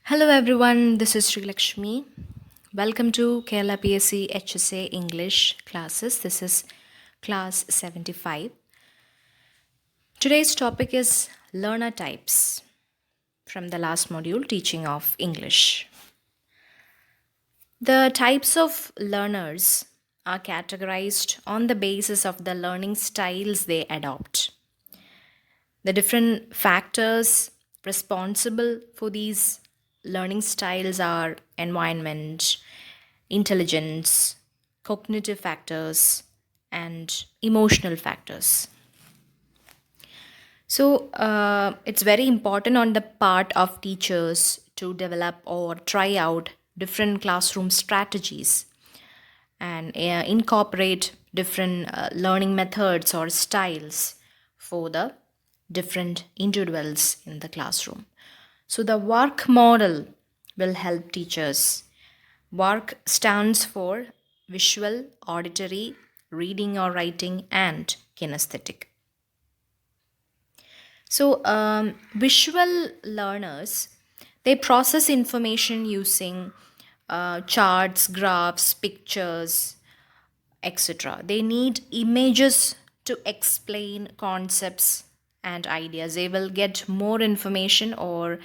Hello everyone, this is Sri Lakshmi. Welcome to Kerala PSC HSA English classes. This is class 75. Today's topic is learner types from the last module, teaching of English. The types of learners are categorized on the basis of the learning styles they adopt. The different factors responsible for these learning styles are environment, intelligence, cognitive factors, and emotional factors. So, it's very important on the part of teachers to develop or try out different classroom strategies and incorporate different learning methods or styles for the different individuals in the classroom. So, the VARK model will help teachers. VARK stands for visual, auditory, reading or writing, and kinesthetic. So, visual learners, they process information using charts, graphs, pictures, etc. They need images to explain concepts and ideas. They will get more information or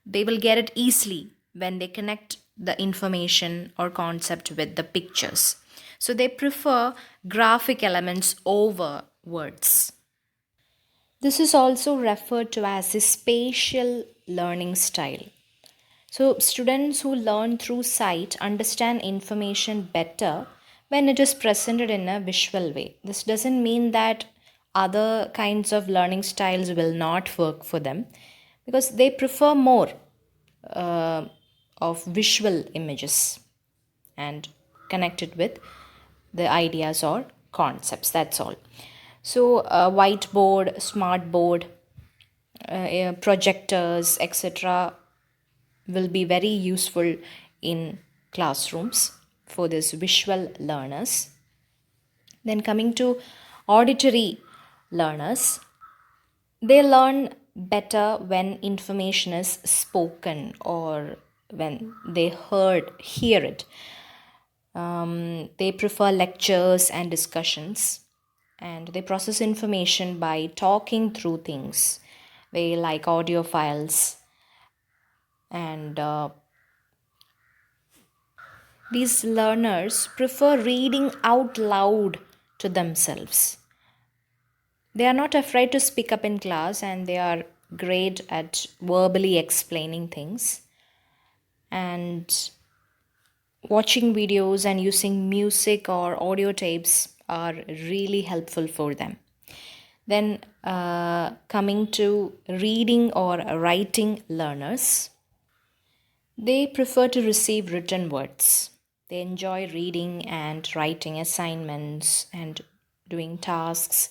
they will get it easily when they connect the information or concept with the pictures. So they prefer graphic elements over words. This is also referred to as a spatial learning style. So, students who learn through sight understand information better when it is presented in a visual way. This doesn't mean that other kinds of learning styles will not work for them because they prefer more uh, of visual images and connect it with the ideas or concepts. That's all. So, whiteboard, smart board, projectors, etc., will be very useful in classrooms for this visual learners. Then coming to auditory learners, they learn better when information is spoken or when they hear it. They prefer lectures and discussions, and they process information by talking through things. They like audio files and these learners prefer reading out loud to themselves. They are not afraid to speak up in class and they are great at verbally explaining things. And watching videos and using music or audio tapes are really helpful for them. Then, coming to reading or writing learners, they prefer to receive written words. They enjoy reading and writing assignments and doing tasks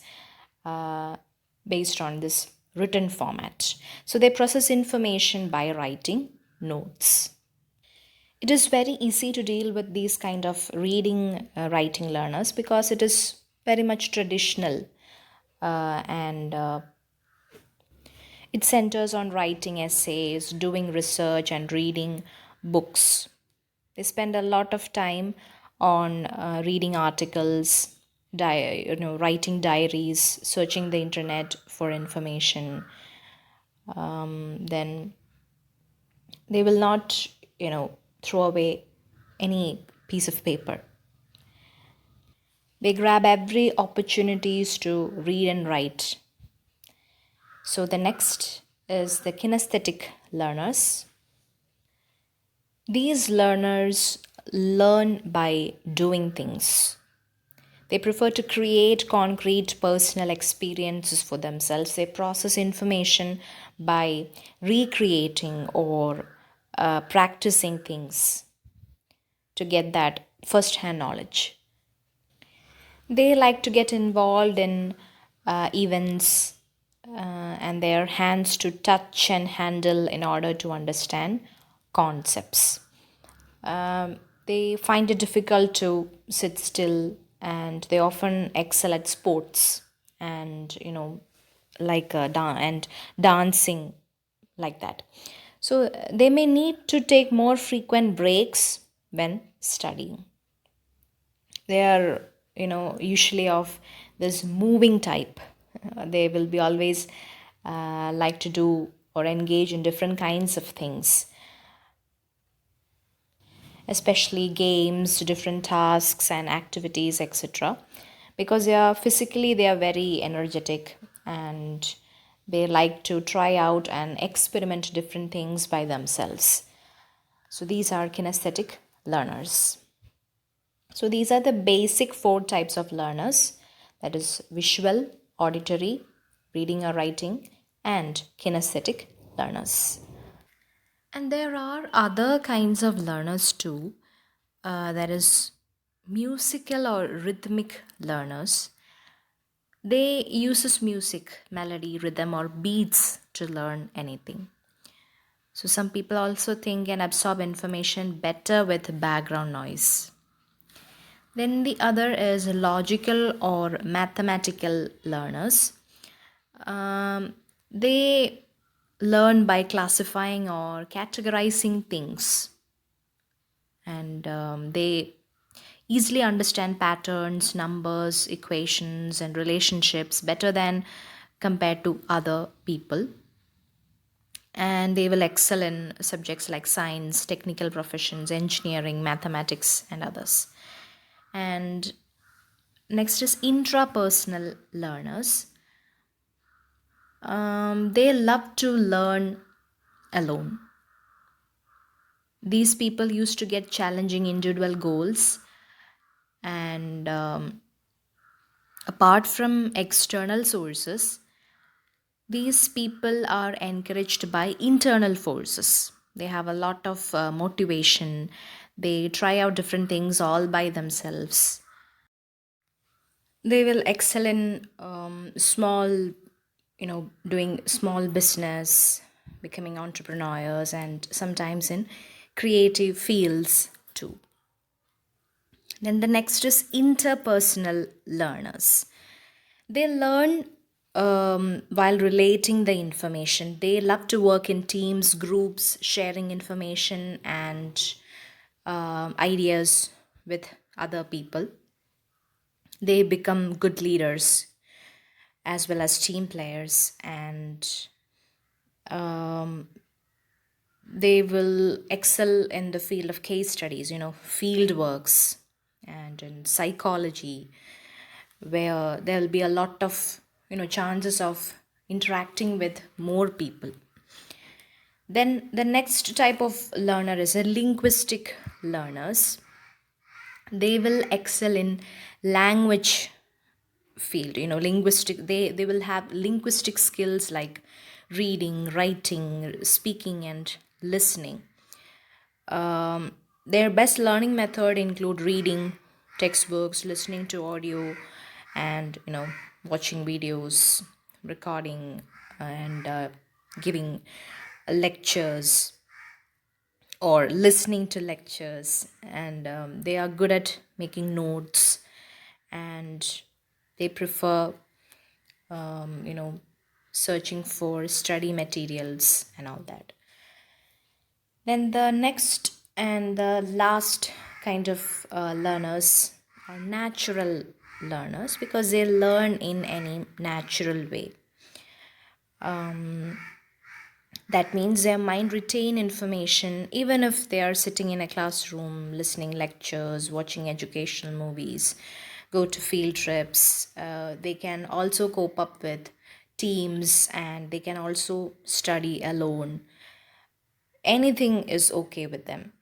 based on this written format. So they process information by writing notes. It is very easy to deal with these kind of reading, writing learners because it is very much traditional and it centers on writing essays, doing research, and reading books. They spend a lot of time on reading articles, writing diaries, searching the internet for information. Then they will not, throw away any piece of paper. They grab every opportunities to read and write. So the next is the kinesthetic learners. These learners learn by doing things. They prefer to create concrete personal experiences for themselves. They process information by recreating or practicing things to get that first hand knowledge. They like to get involved in events and their hands to touch and handle in order to understand concepts. They find it difficult to sit still and they often excel at sports and like and dancing like that. So they may need to take more frequent breaks when studying. They are, usually of this moving type. They will be always like to do or engage in different kinds of things, especially games, different tasks and activities, etc. Because they are very energetic, and they like to try out and experiment different things by themselves. So these are kinesthetic learners. So these are the basic four types of learners, that is visual, auditory, reading or writing, and kinesthetic learners. And there are other kinds of learners too, that is musical or rhythmic learners. They uses music, melody, rhythm or beats to learn anything. So some people also think and absorb information better with background noise. Then the other is logical or mathematical learners. They learn by classifying or categorizing things, and they easily understand patterns, numbers, equations, and relationships better than compared to other people. And they will excel in subjects like science, technical professions, engineering, mathematics, and others. And next is intrapersonal learners. They love to learn alone. These people used to get challenging individual goals, and apart from external sources, these people are encouraged by internal forces. They have a lot of motivation. They try out different things all by themselves. They will excel in small, doing small business, becoming entrepreneurs, and sometimes in creative fields too. Then the next is interpersonal learners. They learn while relating the information. They love to work in teams, groups, sharing information and ideas with other people. They become good leaders as well as team players, and they will excel in the field of case studies, field works, and in psychology, where there will be a lot of chances of interacting with more people. Then the next type of learner is a linguistic learners. They will excel in language field, linguistic. They will have linguistic skills like reading, writing, speaking and listening. Their best learning method include reading textbooks, listening to audio, and watching videos, recording, and giving lectures or listening to lectures. And they are good at making notes, and they prefer searching for study materials and all that. Then the next and the last kind of learners are natural learners, because they learn in any natural way. That means their mind retain information even if they are sitting in a classroom, listening lectures, watching educational movies, go to field trips. They can also cope up with teams, and they can also study alone. Anything is okay with them.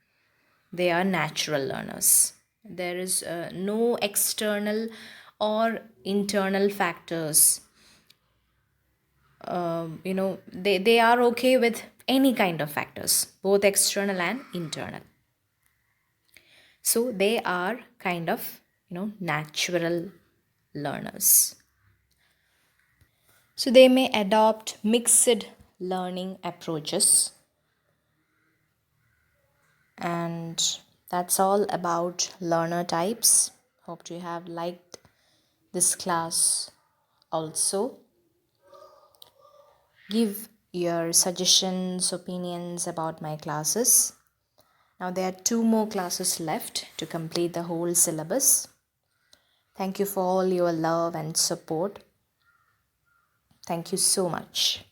They are natural learners. There is no external or internal factors. They are okay with any kind of factors, both external and internal. So they are kind of natural learners. So they may adopt mixed learning approaches. And that's all about learner types. Hope you have liked this class also. Give your suggestions, opinions about my classes. Now there are 2 more classes left to complete the whole syllabus. Thank you for all your love and support. Thank you so much.